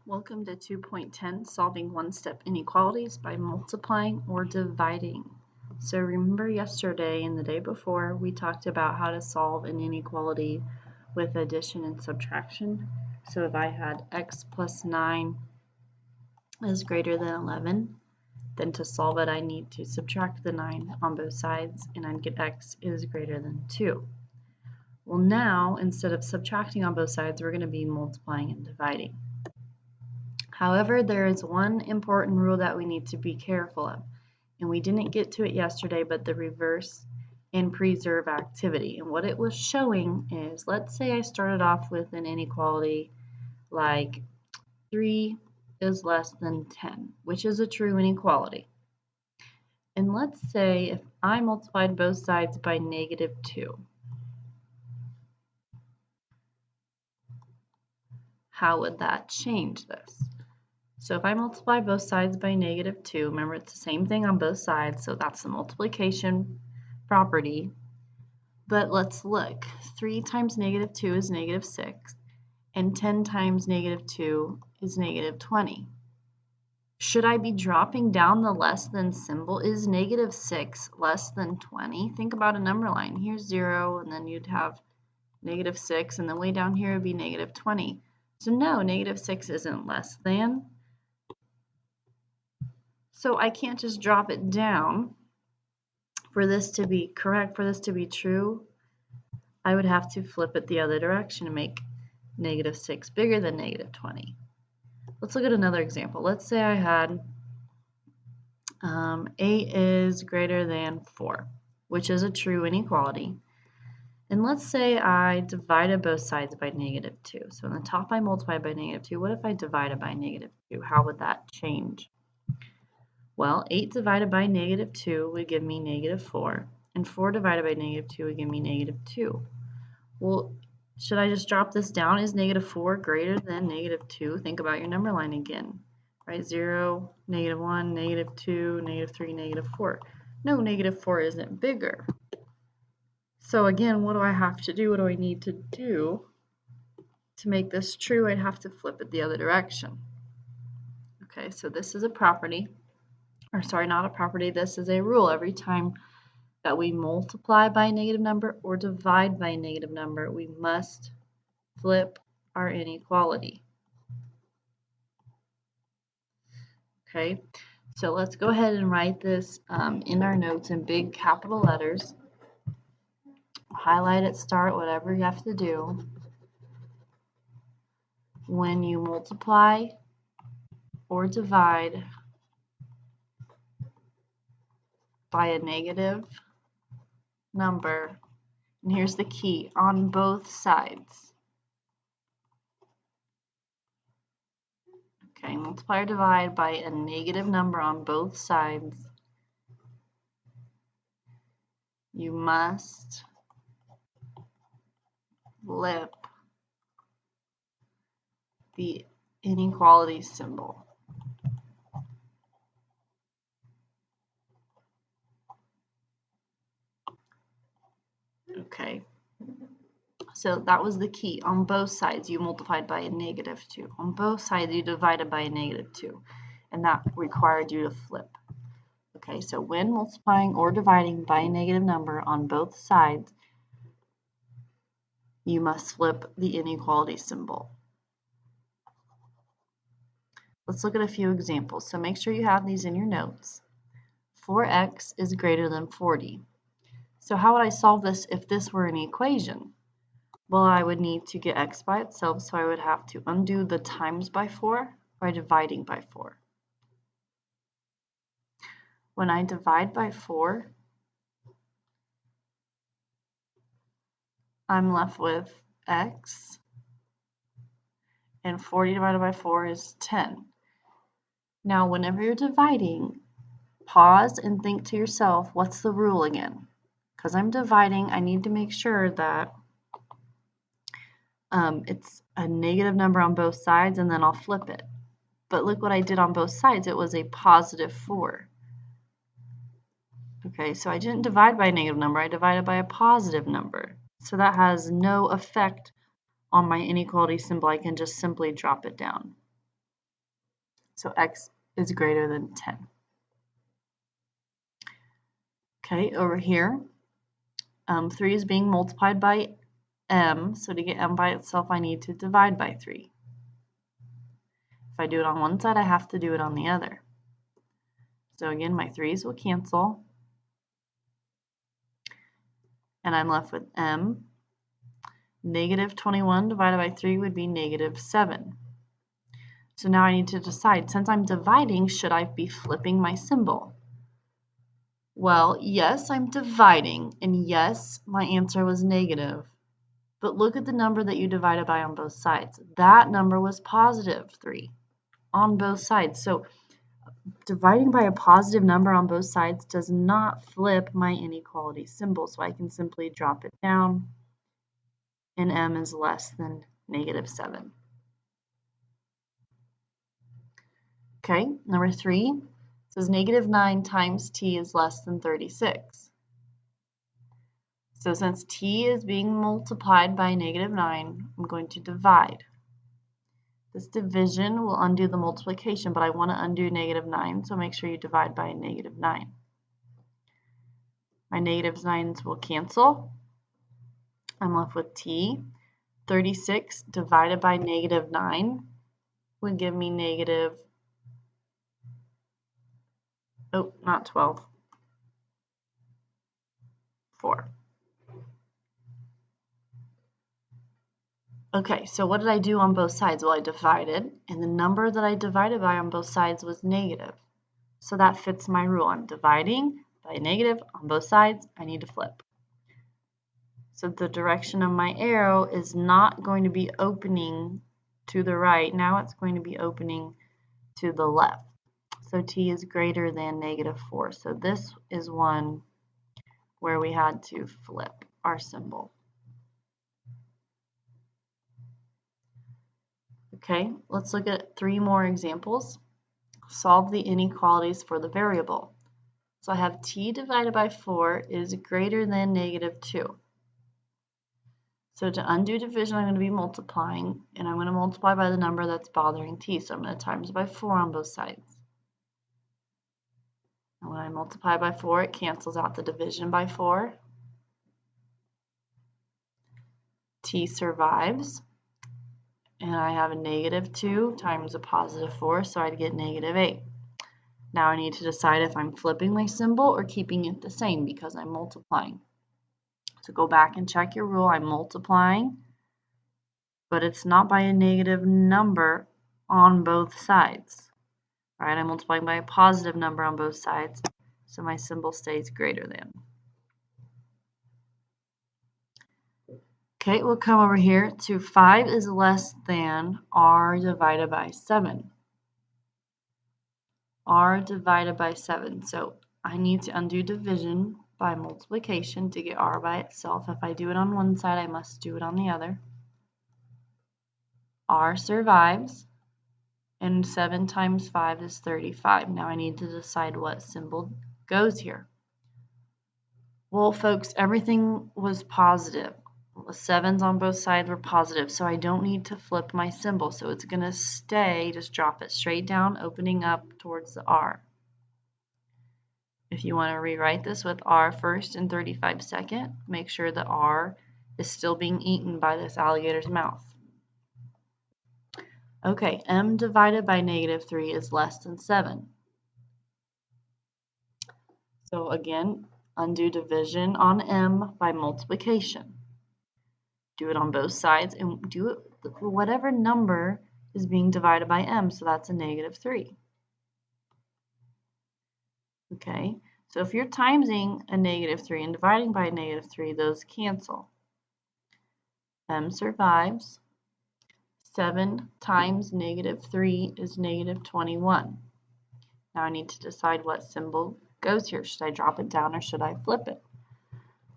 Welcome to 2.10, solving one-step inequalities by multiplying or dividing. So remember yesterday and the day before, we talked about how to solve an inequality with addition and subtraction. So if I had x plus 9 is greater than 11, then to solve it I need to subtract the 9 on both sides and I'd get x is greater than 2. Well, now instead of subtracting on both sides, we're going to be multiplying and dividing. However, there is one important rule that we need to be careful of, and we didn't get to it yesterday, but the reverse and preserve activity. And what it was showing is, let's say I started off with an inequality like 3 is less than 10, which is a true inequality. And let's say if I multiplied both sides by -2, how would that change this? So if I multiply both sides by -2, remember it's the same thing on both sides, so that's the multiplication property. But let's look. 3 times -2 is -6, and 10 times -2 is -20. Should I be dropping down the less than symbol? Is -6 less than 20? Think about a number line. Here's 0, and then you'd have -6, and then way down here would be -20. So no, -6 isn't less than. So I can't just drop it down. For this to be correct, for this to be true, I would have to flip it the other direction and make -6 bigger than -20. Let's look at another example. Let's say I had 8 is greater than 4, which is a true inequality. And let's say I divided both sides by -2. So in the top I multiply by -2. What if I divided by -2? How would that change? Well, 8 divided by -2 would give me -4, and 4 divided by -2 would give me -2. Well, should I just drop this down? Is -4 greater than -2? Think about your number line again, right? 0, -1, -2, -3, -4. No, -4 isn't bigger. So again, what do I have to do? What do I need to do to make this true? I'd have to flip it the other direction. Okay, so this is a property. Or sorry, not a property, this is a rule. Every time that we multiply by a negative number or divide by a negative number, we must flip our inequality. Okay, so let's go ahead and write this in our notes in big capital letters. Highlight it, start, whatever you have to do. When you multiply or divide by a negative number, and here's the key, on both sides. Okay, multiply or divide by a negative number on both sides. You must flip the inequality symbol. Okay, so that was the key. On both sides, you multiplied by a -2. On both sides, you divided by a -2, and that required you to flip. Okay, so when multiplying or dividing by a negative number on both sides, you must flip the inequality symbol. Let's look at a few examples. So make sure you have these in your notes. 4x is greater than 40. So how would I solve this if this were an equation? Well, I would need to get x by itself, so I would have to undo the times by 4 by dividing by 4. When I divide by 4, I'm left with x, and 40 divided by 4 is 10. Now, whenever you're dividing, pause and think to yourself, what's the rule again? Because I'm dividing, I need to make sure that it's a negative number on both sides, and then I'll flip it. But look what I did on both sides. It was a positive 4. Okay, so I didn't divide by a negative number. I divided by a positive number. So that has no effect on my inequality symbol. I can just simply drop it down. So x is greater than 10. Okay, over here, 3 is being multiplied by m, so to get m by itself, I need to divide by 3. If I do it on one side, I have to do it on the other. So again, my 3's will cancel, and I'm left with m. Negative 21 divided by 3 would be negative 7. So now I need to decide, since I'm dividing, should I be flipping my symbol? Well, yes, I'm dividing, and yes, my answer was negative. But look at the number that you divided by on both sides. That number was positive 3 on both sides. So dividing by a positive number on both sides does not flip my inequality symbol. So I can simply drop it down, and m is less than negative 7. Okay, number 3 says negative 9 times t is less than 36. So since t is being multiplied by negative 9, I'm going to divide. This division will undo the multiplication, but I want to undo negative 9, so make sure you divide by negative 9. My negative 9's will cancel. I'm left with t. 36 divided by negative 9 would give me negative, oh, not 12, 4. Okay, so what did I do on both sides? Well, I divided, and the number that I divided by on both sides was negative. So that fits my rule. I'm dividing by negative on both sides. I need to flip. So the direction of my arrow is not going to be opening to the right. Now it's going to be opening to the left. So t is greater than negative 4. So this is one where we had to flip our symbol. Okay, let's look at 3 more examples. Solve the inequalities for the variable. So I have t divided by 4 is greater than negative 2. So to undo division, I'm going to be multiplying, and I'm going to multiply by the number that's bothering t. So I'm going to times by 4 on both sides. And when I multiply by 4, it cancels out the division by 4. T survives. And I have a negative 2 times a positive 4, so I'd get negative 8. Now I need to decide if I'm flipping my symbol or keeping it the same because I'm multiplying. So go back and check your rule. I'm multiplying, but it's not by a negative number on both sides. All right, I'm multiplying by a positive number on both sides, so my symbol stays greater than. Okay, we'll come over here to 5 is less than r divided by 7. R divided by 7. So I need to undo division by multiplication to get r by itself. If I do it on one side, I must do it on the other. R survives, and 7 times 5 is 35. Now I need to decide what symbol goes here. Well, folks, everything was positive. The 7s on both sides were positive, so I don't need to flip my symbol. So it's going to stay, just drop it straight down, opening up towards the R. If you want to rewrite this with R first and 35 second, make sure that R is still being eaten by this alligator's mouth. Okay, m divided by negative 3 is less than 7. So again, undo division on m by multiplication. Do it on both sides and do it for whatever number is being divided by m, so that's a negative 3. Okay, so if you're timesing a negative 3 and dividing by a negative 3, those cancel. M survives. 7 times negative 3 is negative 21. Now I need to decide what symbol goes here. Should I drop it down or should I flip it?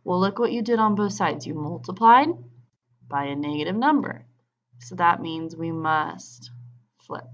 Well, look what you did on both sides. You multiplied by a negative number. So that means we must flip.